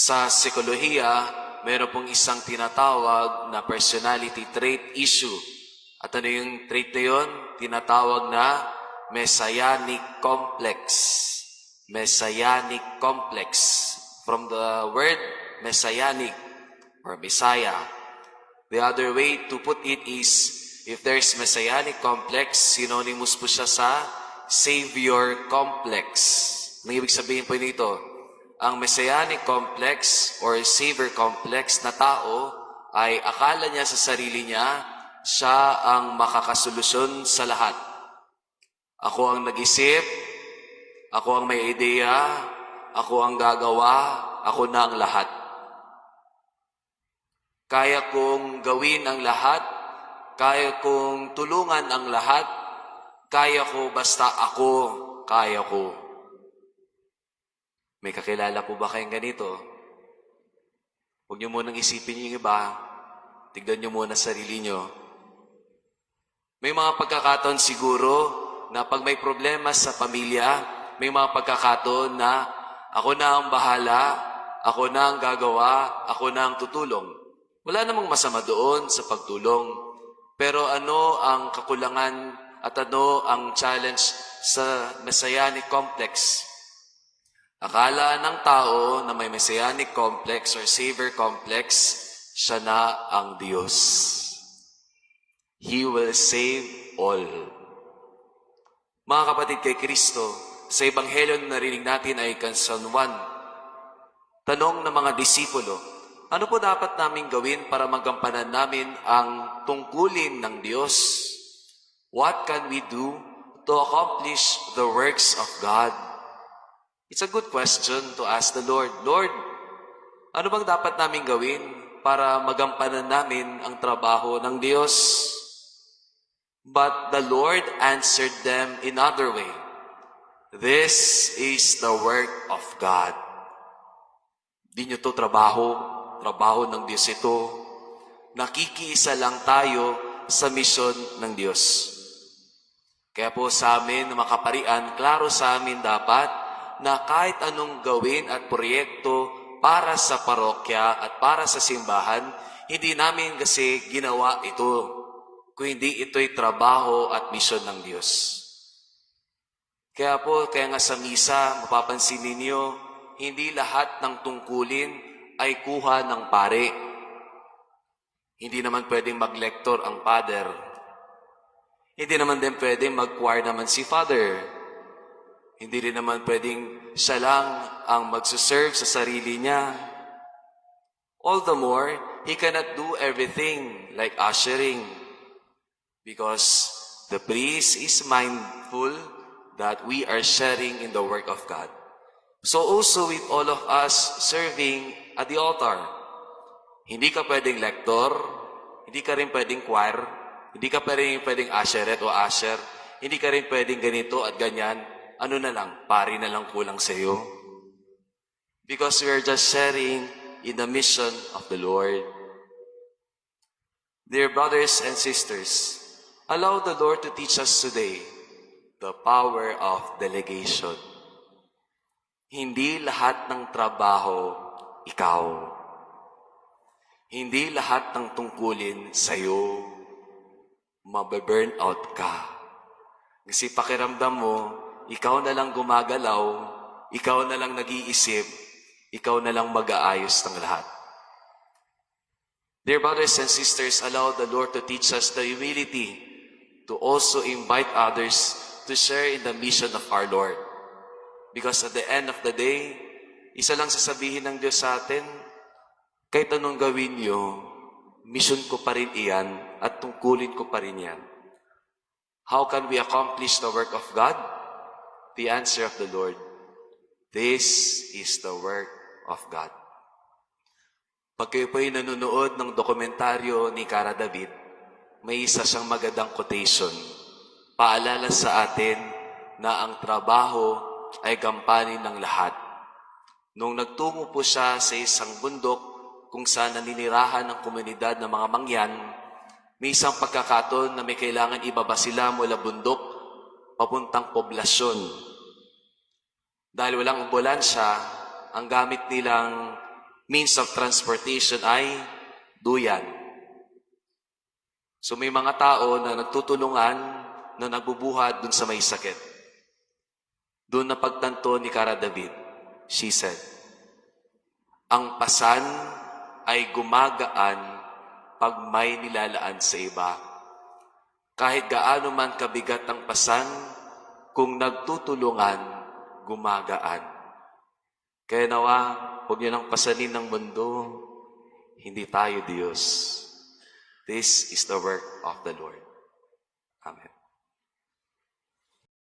Sa psikolohiya, meron pong isang tinatawag na personality trait issue. At ano yung trait na yun? Tinatawag na messianic complex. Messianic complex. From the word messianic or Messiah. The other way to put it is, if there's messianic complex, synonymous po siya sa savior complex. Ang ibig sabihin po nito, ang messianic complex or savior complex na tao ay akala niya sa sarili niya, siya ang makakasolusyon sa lahat. Ako ang nag-isip, ako ang may ideya, ako ang gagawa, ako na ang lahat. Kaya kong gawin ang lahat, kaya kong tulungan ang lahat, kaya ko basta ako, kaya ko. May kakilala po ba kayong ganito? Huwag niyo munang isipin yung iba, tignan niyo muna sarili niyo. May mga pagkakataon siguro na pag may problema sa pamilya, may mga pagkakataon na ako na ang bahala, ako na ang gagawa, ako na ang tutulong. Wala namang masama doon sa pagtulong. Pero ano ang kakulangan at ano ang challenge sa messianic complex? Akala ng tao na may messianic complex or savior complex, siya na ang Diyos. He will save all. Mga kapatid kay Kristo, sa Ebanghelyo na narinig natin ay San Juan. Tanong ng mga disipulo, ano po dapat namin gawin para magampanan namin ang tungkulin ng Diyos? What can we do to accomplish the works of God? It's a good question to ask the Lord. Lord, ano bang dapat namin gawin para magampanan namin ang trabaho ng Diyos? But the Lord answered them in another way. This is the work of God. Di nyo to trabaho ng Diyos ito. Nakikiisa lang tayo sa misyon ng Diyos. Kaya po sa amin, mga kaparian, klaro sa amin dapat na kahit anong gawin at proyekto para sa parokya at para sa simbahan, hindi namin kasi ginawa ito, kung hindi ito'y trabaho at misyon ng Diyos. Kaya nga sa misa, mapapansin ninyo, hindi lahat ng tungkulin ay kuha ng pare. Hindi naman pwedeng mag-lector ang father. Hindi naman din pwedeng mag-choir naman si father. Hindi rin naman pwedeng siya lang ang magsuserve sa sarili niya. All the more, he cannot do everything like ushering because the priest is mindful that we are sharing in the work of God. So also with all of us serving at the altar, hindi ka pwedeng lector, hindi ka rin pwedeng choir, hindi ka pwedeng usheret o usher, hindi ka rin pwedeng ganito at ganyan. Ano na lang, pari na lang kulang sa iyo. Because we are just sharing in the mission of the Lord. Dear brothers and sisters, allow the Lord to teach us today the power of delegation. Hindi lahat ng trabaho, ikaw. Hindi lahat ng tungkulin sa'yo. Mabe-burn out ka. Kasi pakiramdam mo, ikaw na lang gumagalaw, ikaw na lang nag-iisip, ikaw na lang mag-aayos ng lahat. Dear brothers and sisters, allow the Lord to teach us the humility to also invite others to share in the mission of our Lord. Because at the end of the day, isa lang sasabihin ng Diyos sa atin, kahit anong gawin niyo, mission ko pa rin iyan at tungkulin ko pa rin yan. How can we accomplish the work of God? The answer of the Lord, this is the work of God. Pag kayo po'y nanonood ng dokumentaryo ni Cara David, may isa siyang magandang quotation. Paalala sa atin na ang trabaho ay gampanin ng lahat. Nung nagtungo po siya sa isang bundok kung saan naninirahan ng komunidad ng mga mangyan, may isang pagkakataon na may kailangan ibaba sila mula bundok papuntang poblasyon. Dahil walang ambulansya, ang gamit nilang means of transportation ay duyan. So may mga tao na nagtutulungan na nagbubuhat dun sa may sakit. Doon na pagtanto ni Cara David, she said, ang pasan ay gumagaan pag may nilalaan sa iba. Kahit gaano man kabigat ang pasan, kung nagtutulungan, gumagaan. Kaya nawa, huwag niyo nang pasanin ng mundo, hindi tayo Diyos. This is the work of the Lord. Amen.